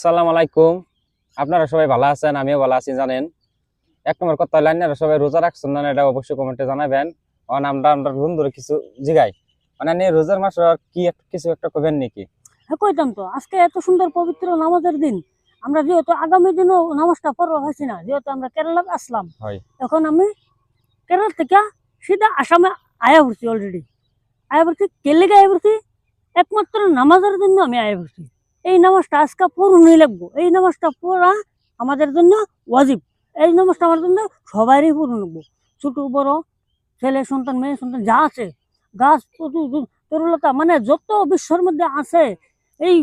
আসসালামু আলাইকুম। আপনারা সবাই ভালো আছেন, আমিও ভালো আছি। জানেন, এক নম্বর কথা হলো, আপনারা সবাই রোজা রাখছেন না এটা অবশ্যই কমেন্টে জানাবেন। কারণ আমরা বন্ধুরা কিছু জিগাই, মানে আপনি রোজার মাস কি কিছু একটা করবেন নাকি? হ্যাঁ, কইতাম তো আজকে এত সুন্দর পবিত্র নামাজের দিন। আমরা যেহেতু আগামী দিনও নামাজটা পড়বো হয়েছি না, যেহেতু আমরা কেরালা আসলাম। হয় এখন আমি কেরালা থেকে সিধা আসামে আয়া পড়ছি। অলরেডি আয়া পড়ছি। কেলেগে আয়া পড়ছি একমাত্র নামাজের জন্য আমি আয়া পড়ছি। এই নামাজটা আজকে পড়ুনই লাগবো। এই নামাজটা পড়া আমাদের জন্য ওয়াজিব। এই নামাজটা আমার জন্য সবারই পড়ুন লাগবো। ছোট বড়, ছেলে সন্তান, মেয়ে সন্তান যা আছে, গাছ তরুলতা, মানে যত বিশ্বের মধ্যে আছে, এই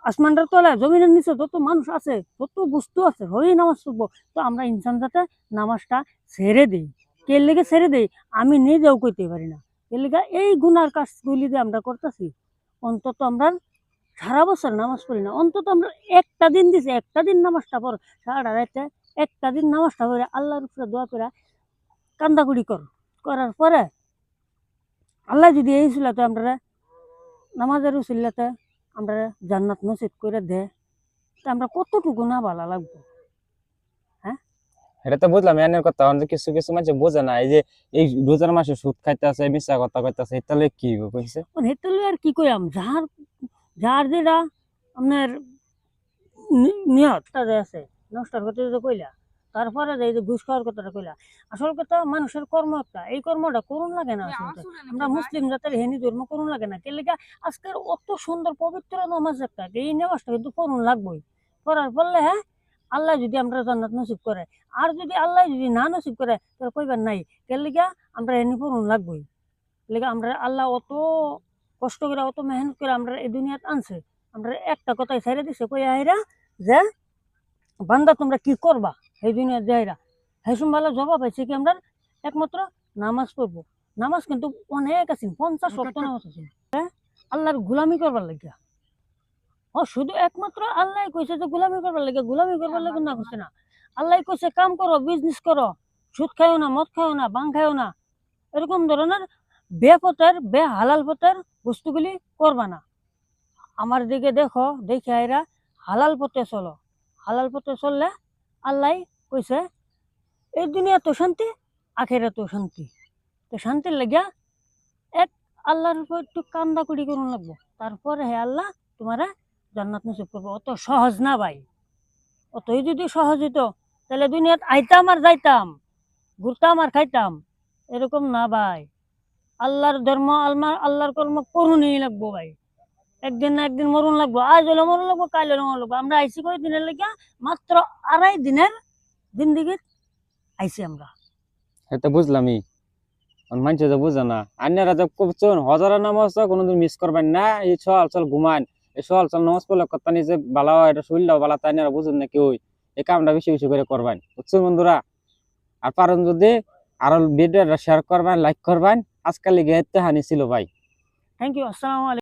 আসমানটার তলায় জমিনের নিচে যত মানুষ আছে, যত বস্তু আছে, হই নামাজ পড়বো। তো আমরা ইনসান যাতে নামাজটা ছেড়ে দিই। কে লেগে ছেড়ে দিই আমি নিজেও কইতে পারি না। এর লেগে এই গুনার কাজগুলি যে আমরা করতেছি, অন্তত আমরা সারা বছর নামাজ পড়ি না। অন্তত আমরা একটা দিন দিছি, একটা দিন নামাজটা পড়, সারা রাতে একটা দিন নামাজটা পড়ে আল্লাহর উপরে দোয়া করে কান্দাকুড়ি করার পরে আল্লাহ যদি এই ছিলাতে আমরা নামাজের উসিল্লাতে আমরা জান্নাত নসিব করে দে, তা আমরা কতটুকু না ভালো লাগবো। হ্যাঁ, এটা তো বুঝলাম এনের কথা। অনেক কিছু কিছু মানুষ বোঝে না, এই যে এই রোজার মাসে সুদ খাইতেছে, মিথ্যা কথা কইতাছে, তাহলে কি কইছে? হেঁটে আর কি কইয়াম, যার যার যেটা আপনার নিয়তটা যে আছে, নষ্টের কথা যে কইলা, তারপরে যে এই যে ঘুষ খাওয়ার কথাটা কইলা, আসল কথা মানুষের কর্ম একটা, এই কর্মটা করুন লাগে না। আসলে আমরা মুসলিম জাতের হেনি ধর্ম করুন লাগে না। কে লেগে আজকের অত সুন্দর পবিত্র নামাজ একটা, এই নামাজটা কিন্তু করুন লাগবেই। করার ফলে হ্যাঁ, আল্লাহ যদি আমরা জান্নাত নসিব করে, আর যদি আল্লাহ যদি না নসিব করে তাহলে কইবার নাই। কে লেগে আমরা এনে করুন লাগবেই। লেগে আমরা আল্লাহ অত কষ্ট করে, অত মেহনত করে আমরা এই দুনিয়াতে আনছে। আমরা একটা কথাই ছেড়ে দিছে, কই আইরা যে বান্দা তোমরা কি করবা এই দুনিয়ার যাইরা। হেসুম ভালো জবাব হয়েছে কি, আমরা একমাত্র নামাজ পড়বো। নামাজ কিন্তু অনেক আছে, 50 ওয়াক্ত নামাজ আছে আল্লাহর গুলামি করবার লাগিয়া। ও শুধু একমাত্র আল্লাহ কইছে যে গুলামি করবার লাগে, গুলামি করবার লাগে না কইছে না। আল্লাহ কইছে কাম করো, বিজনেস করো, সুদ খাইও না, মদ খাইও না, বাং খাইও না, এরকম ধরনের বেপথের বেহালাল পথের বস্তুগুলি করবা না। আমার দিকে দেখো, দেখে এরা হালাল পথে চলো। হালাল পথে চললে আল্লাহ কইছে এই দুনিয়া তো শান্তি, আখেরা তো শান্তি। তো শান্তির লাগিয়া এক আল্লাহর উপর একটু কান্দা কুড়ি করুন লাগবো, তারপরে হে আল্লাহ তোমারা জান্নাত নসিব করবো। অত সহজ না ভাই। অতই যদি সহজ হইতো তাহলে দুনিয়াত আইতাম আর যাইতাম, ঘুরতাম আর খাইতাম। এরকম না ভাই। আল্লাহর ধর্ম, আল্লাহর কর্ম করুনই লাগবো ভাই। একদিন না একদিন মরুন লাগবো। আজ হলে মরুন লাগবো, কাল হলে মরুন লাগবো। আমরা আইসি কয় দিনের লেগে, মাত্র 2.5 দিনের জিন্দিগি আইসি আমরা। এটা বুঝলামই। মানুষ তো বুঝে না। আন্যারা তো করছেন হজারা নামাজ কোনোদিন মিস করবেন না। এই চল চল ঘুমান, এই চল চল নামাজ পড়লে কথা নিজে ভালো হয়, এটা শরীরটাও ভালো, তাই না? বুঝুন না কেউ এই কামটা বেশি বেশি করে করবেন, বুঝছেন বন্ধুরা? আর পারেন যদি আরো ভিডিওটা শেয়ার করবেন, লাইক করবেন। আজকাল লিগে হানি ছিল ভাই। Thank you. আসসালামু আলাইকুম।